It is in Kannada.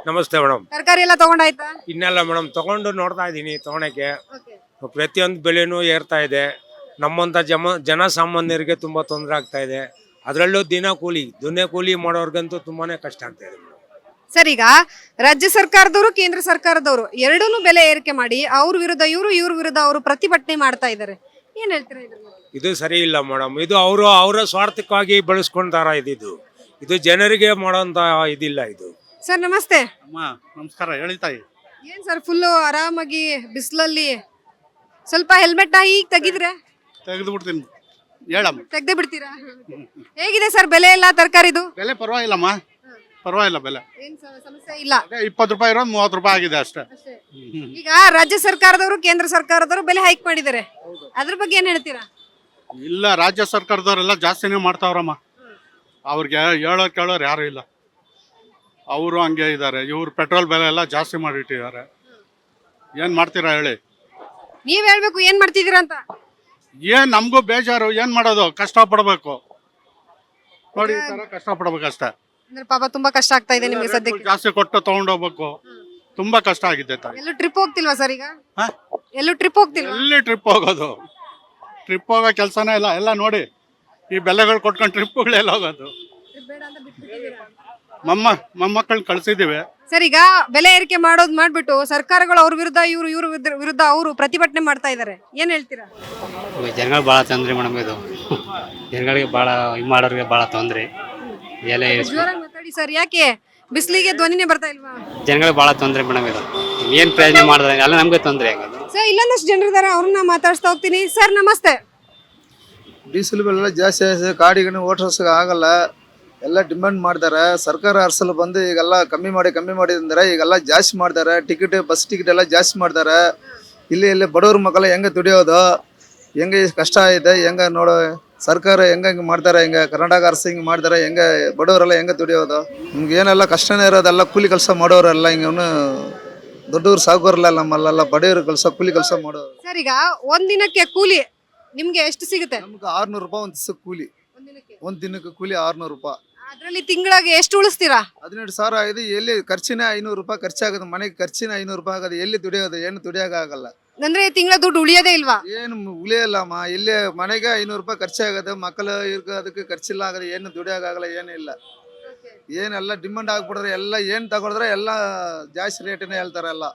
ನಮಸ್ತೆ ಮೇಡಮ್. ತರಕಾರಿ ಎಲ್ಲ ತಗೊಂಡಾಯ್ತಾ? ಇನ್ನೆಲ್ಲ ಮೇಡಮ್ ತಗೊಂಡು ನೋಡ್ತಾ ಇದ್ದೀನಿ ತಗೊಳಕ್ಕೆ. ಓಕೆ. ಪ್ರತಿಯೊಂದು ಬೆಲೆನೂ ಏರ್ತಾ ಇದೆ. ನಮ್ಮಂಥ ಜನಸಾಮಾನ್ಯರಿಗೆ ತುಂಬ ತೊಂದರೆ ಆಗ್ತಾ ಇದೆ. ಅದರಲ್ಲೂ ದಿನ ಕೂಲಿ ಮಾಡೋರ್ಗಂತೂ ತುಂಬಾನೇ ಕಷ್ಟ ಆಗ್ತಾ ಇದೆ ಮೇಡಮ್. ಸರ್, ಈಗ ರಾಜ್ಯ ಸರ್ಕಾರದವರು ಕೇಂದ್ರ ಸರ್ಕಾರದವರು ಎರಡೂನು ಬೆಲೆ ಏರಿಕೆ ಮಾಡಿ ಅವ್ರ ವಿರುದ್ಧ ಇವ್ರ ವಿರುದ್ಧ ಅವರು ಪ್ರತಿಭಟನೆ ಮಾಡ್ತಾ ಇದ್ದಾರೆ. ಏನ್ ಹೇಳ್ತೀರಾ ಇದ್ರ ಬಗ್ಗೆ? ಇದು ಸರಿ ಇಲ್ಲ ಮೇಡಮ್. ಇದು ಅವರ ಸ್ವಾರ್ಥಕ್ಕಾಗಿ ಬೆಳೆಸ್ಕೊಂತಾರ ಇದು ಜನರಿಗೆ ಮಾಡೋಂಥ ಇದಿಲ್ಲ ಇದು. ಸರ್ ನಮಸ್ತೆ. ಅಮ್ಮ ನಮಸ್ಕಾರ. ಹೇಳಿ ತಾಯಿ. ಏನ್ ಸರ್ ಫುಲ್ಲು ಆರಾಮಾಗಿ ಬಿಸಿಲಲ್ಲಿ ಸ್ವಲ್ಪ ಹೆಲ್ಮೆಟ್ ಈಗ ತೆಗಿದ್ರೆ ತೆಗೆದು ಬಿಡ್ತೀನಿ. ಹೇಳಮ್ಮ. ತೆಗ್ದೇ ಬಿಡ್ತೀರಾ? ಹೇಗಿದೆ ಸರ್ ಬೆಲೆ ಎಲ್ಲ ತರಕಾರಿದು? ಬೆಲೆ ಪರವಾಗಿಲ್ಲಮ್ಮ, ಪರವಾಗಿಲ್ಲ ಬೆಲೆ. ಏನ್ ಸಮಸ್ಯೆ ಇಲ್ಲ. 20 ರೂಪಾಯಿ ಇರೋದು 30 ರೂಪಾಯಿ ಆಗಿದೆ ಅಷ್ಟೇ. ಈಗ ರಾಜ್ಯ ಸರ್ಕಾರದವರು ಕೇಂದ್ರ ಸರ್ಕಾರದವರು ಬೆಲೆ ಹೈಕ್ ಮಾಡಿದ್ದಾರೆ, ಅದ್ರ ಬಗ್ಗೆ ಏನ್ ಹೇಳ್ತೀರಾ? ಇಲ್ಲ, ರಾಜ್ಯ ಸರ್ಕಾರದವರೆಲ್ಲ ಜಾಸ್ತಿನೇ ಮಾಡ್ತಾವ್ರಮ್ಮ. ಅವ್ರಿಗೆ ಕೇಳೋರು ಯಾರು ಇಲ್ಲ. ಅವರು ಹಂಗೆ ಇದ್ದಾರೆ. ಇವ್ರು ಪೆಟ್ರೋಲ್ ಬೆಲೆ ಎಲ್ಲ ಜಾಸ್ತಿ ಮಾಡಿಟ್ಟಿದ್ದಾರೆ. ಏನ್ ಮಾಡ್ತೀರಾ ಹೇಳಿ? ನೀವ್ ಹೇಳ್ಬೇಕು ಏನ್ ಮಾಡ್ತಿದ್ದೀರಾ ಅಂತ. ಏನ್ ನಮಗೂ ಬೇಜಾರು. ಏನ್ ಮಾಡೋದು? ಕಷ್ಟ ಪಡ್ಬೇಕು ನೋಡಿ, ಈ ತರ ಕಷ್ಟ ಪಡ್ಬೇಕಷ್ಟೇ. ಅಂದ್ರೆ ಪಾಪ ತುಂಬಾ ಕಷ್ಟ ಆಗ್ತಾ ಇದೆ ನಿಮ್ಗೆ ಸದ್ಯಕ್ಕೆ. ಜಾಸ್ತಿ ಕೊಟ್ಟು ತಗೊಂಡೋಗ್ಬೇಕು. ತುಂಬಾ ಕಷ್ಟ ಆಗಿದೆ ತಾಯಿ. ಎಲ್ಲೂ ಟ್ರಿಪ್ ಹೋಗ್ತಿಲ್ವಾ ಸರ್ ಈಗ? ಹಾ? ಎಲ್ಲೂ ಟ್ರಿಪ್ ಹೋಗ್ತಿಲ್ವಾ? ಎಲ್ಲಿ ಟ್ರಿಪ್ ಹೋಗೋದು? ಟ್ರಿಪ್ ಹೋಗೋ ಕೆಲಸನೇ ಇಲ್ಲ. ಎಲ್ಲ ನೋಡಿ, ಈ ಬೆಲೆಗಳು ಕೊಟ್ಕೊಂಡು ಟ್ರಿಪ್ಗಳೆಲ್ಲ ಹೋಗೋದು. ಮೊಮ್ಮಕ್ಕಳನ್ನ ಕಳ್ಸಿದೀವಿ. ಸರ್, ಈಗ ಬೆಲೆ ಏರಿಕೆ ಮಾಡ್ಬಿಟ್ಟು ಸರ್ಕಾರಗಳು ಅವ್ರ ವಿರುದ್ಧ ಇವ್ರ ವಿರುದ್ಧ ಅವರು ಪ್ರತಿಭಟನೆ ಮಾಡ್ತಾ ಇದ್ದಾರೆ. ಏನ್ ಹೇಳ್ತೀರಾ? ಜನಗಳು ಭಾಳ ತೊಂದರೆ ಮೇಡಮ್. ಇದು ಜನಗಳಿಗೆ ಭಾಳ ಮಾಡೋರಿಗೆ ಭಾಳ ತೊಂದರೆ. ಎಲೆ ಜೋರಾಗಿ ಮಾತಾಡಿ ಸರ್. ಯಾಕೆ ಬಿಸಿಲಿಗೆ ಧ್ವನಿನೇ ಬರ್ತಾ ಇಲ್ವಾ? ಜನಗಳಿಗೆ ಭಾಳ ತೊಂದರೆ ಮೇಡಮ್. ಇದು ಏನ್ ಪ್ರಯೋಜನ ಮಾಡಿದ್ರೆ ಎಲ್ಲ ನಮ್ಗೆ ತೊಂದರೆ ಆಗೋದು. ಸರ್, ಇಲ್ಲೊಂದಷ್ಟು ಜನರು ಇದಾರೆ, ಅವ್ರನ್ನ ಮಾತಾಡ್ಸ್ತಾ ಹೋಗ್ತೀನಿ. ಸರ್ ನಮಸ್ತೆ. ಡೀಸೆಲ್ ಬೆಲೆ ಜಾಸ್ತಿ ಆಗಿದೆ. ಗಾಡಿಗೆ ಓಡಿಸೋಕೆ ಆಗಲ್ಲ. ಎಲ್ಲ ಡಿಮ್ಯಾಂಡ್ ಮಾಡ್ತಾರೆ. ಸರ್ಕಾರ ಅರ್ಸಲು ಬಂದು ಈಗೆಲ್ಲ ಕಮ್ಮಿ ಮಾಡಿ ಅಂದರೆ ಈಗೆಲ್ಲ ಜಾಸ್ತಿ ಮಾಡ್ತಾರೆ. ಬಸ್ ಟಿಕೆಟ್ ಎಲ್ಲ ಜಾಸ್ತಿ ಮಾಡ್ತಾರೆ. ಇಲ್ಲಿ ಬಡವ್ರ ಮಕ್ಕಳು ಹೆಂಗೆ ದುಡಿಯೋದು, ಹೆಂಗೆ ಕಷ್ಟ ಇದೆ, ಹೆಂಗೆ ನೋಡೋ ಸರ್ಕಾರ ಹೆಂಗೆ ಮಾಡ್ತಾರೆ, ಹೆಂಗೆ ಕರ್ನಾಟಕ ಅರ್ಸ ಹಿಂಗೆ ಮಾಡ್ತಾರೆ, ಹೆಂಗೆ ಬಡವರೆಲ್ಲ ಹೆಂಗೆ ದುಡಿಯೋದು. ನಿಮ್ಗೆ ಏನೆಲ್ಲ ಕಷ್ಟನೇ ಇರೋದೆಲ್ಲ ಕೂಲಿ ಕೆಲಸ ಮಾಡೋರೆಲ್ಲ ಹಿಂಗೆ ದೊಡ್ಡವ್ರು ಸಾಕೋರಲ್ಲ, ನಮ್ಮಲ್ಲೆಲ್ಲ ಬಡವರು ಕೆಲಸ ಕೂಲಿ ಕೆಲಸ ಮಾಡೋರು. ಸರ್, ಈಗ ಒಂದಿನಕ್ಕೆ ಕೂಲಿ ನಿಮ್ಗೆ ಎಷ್ಟು ಸಿಗುತ್ತೆ? ನಮ್ಗೆ 600 ರೂಪಾಯಿ ಒಂದು ದಿವಸಕ್ಕೆ ಕೂಲಿ. ಒಂದು ದಿನಕ್ಕೆ ಕೂಲಿ 600 ರೂಪಾಯಿ. ಅದ್ರಲ್ಲಿ ತಿಂಗಳಿಗೆ ಎಷ್ಟು ಉಳಿಸ್ತೀರಾ? 17,000 ಆಗಿದೆ. ಎಲ್ಲಿ ಖರ್ಚಿನ 500 ರೂಪಾಯಿ ಖರ್ಚಾಗೋದು. ಮನೆಗೆ ಖರ್ಚಿನ 500 ರೂಪಾಯಿ ಆಗೋದು. ಎಲ್ಲಿ ದುಡಿಯೋದು? ಏನು ದುಡಿಯೋಕ್ಕಾಗಲ್ಲ. ಅಂದ್ರೆ ತಿಂಗಳ ದುಡ್ಡು ಉಳಿಯೋದೇ ಇಲ್ವಾ? ಏನು ಉಳಿಯಲ್ಲಮ್ಮ. ಇಲ್ಲೇ ಮನೆಗೆ 500 ರೂಪಾಯಿ ಖರ್ಚಾಗತ್ತೆ. ಮಕ್ಕಳು ಅದಕ್ಕೆ ಖರ್ಚಿಲ್ಲ ಆಗೋದು. ಏನು ದುಡಿಯೋಕ್ಕಾಗಲ್ಲ, ಏನಿಲ್ಲ. ಏನೆಲ್ಲ ಡಿಮಾಂಡ್ ಆಗ್ಬಿಡ್ರೆ ಎಲ್ಲ ಏನು ತಗೊಳಿದ್ರೆ ಎಲ್ಲ ಜಾಸ್ತಿ ರೇಟನ್ನೇ ಹೇಳ್ತಾರೆ ಎಲ್ಲ.